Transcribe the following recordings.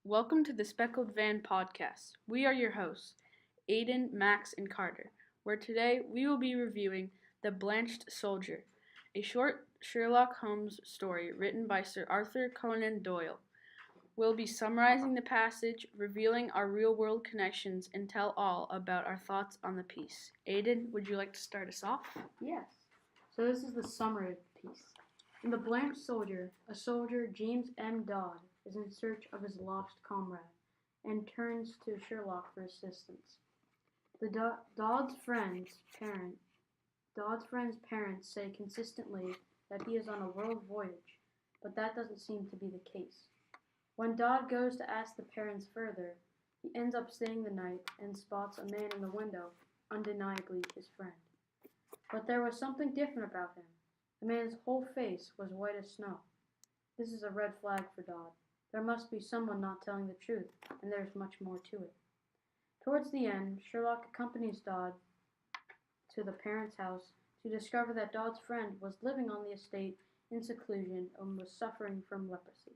Welcome to the Speckled Van podcast. We are your hosts, Aiden, Max, and Carter, where today we will be reviewing The Blanched Soldier, a short Sherlock Holmes story written by Sir Arthur Conan Doyle. We'll be summarizing the passage, revealing our real-world connections, and tell all about our thoughts on the piece. Aiden, would you like to start us off? Yes. So this is the summary of the piece. In The Blanched Soldier, a soldier, James M. Dodd, is in search of his lost comrade and turns to Sherlock for assistance. Dodd's friend's parents say consistently that he is on a world voyage, but that doesn't seem to be the case. When Dodd goes to ask the parents further, he ends up staying the night and spots a man in the window, undeniably his friend. But there was something different about him. The man's whole face was white as snow. This is a red flag for Dodd. There must be someone not telling the truth, and there's much more to it. Towards the end, Sherlock accompanies Dodd to the parents' house to discover that Dodd's friend was living on the estate in seclusion and was suffering from leprosy.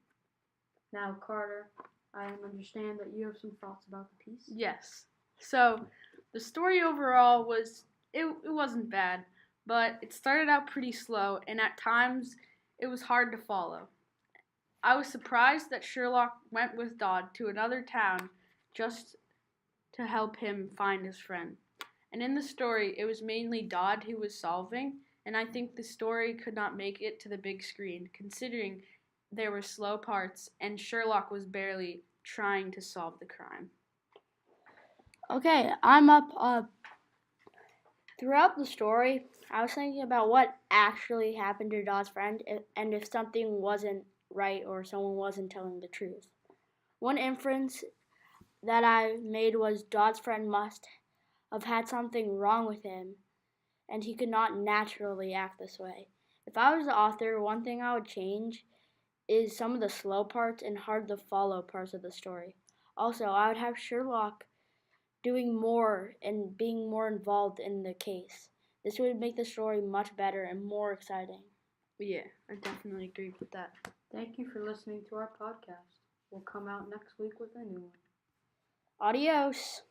Now, Carter, I understand that you have some thoughts about the piece. Yes. So, the story overall it wasn't bad, but it started out pretty slow, and at times it was hard to follow. I was surprised that Sherlock went with Dodd to another town just to help him find his friend. And in the story, it was mainly Dodd who was solving, and I think the story could not make it to the big screen, considering there were slow parts and Sherlock was barely trying to solve the crime. Okay, I'm up. Throughout the story, I was thinking about what actually happened to Dodd's friend and if something wasn't right or someone wasn't telling the truth. One inference that I made was Dodd's friend must have had something wrong with him, and he could not naturally act this way. If I was the author, one thing I would change is some of the slow parts and hard to follow parts of the story. Also, I would have Sherlock doing more and being more involved in the case. This would make the story much better and more exciting. Yeah, I definitely agree with that. Thank you for listening to our podcast. We'll come out next week with a new one. Adios!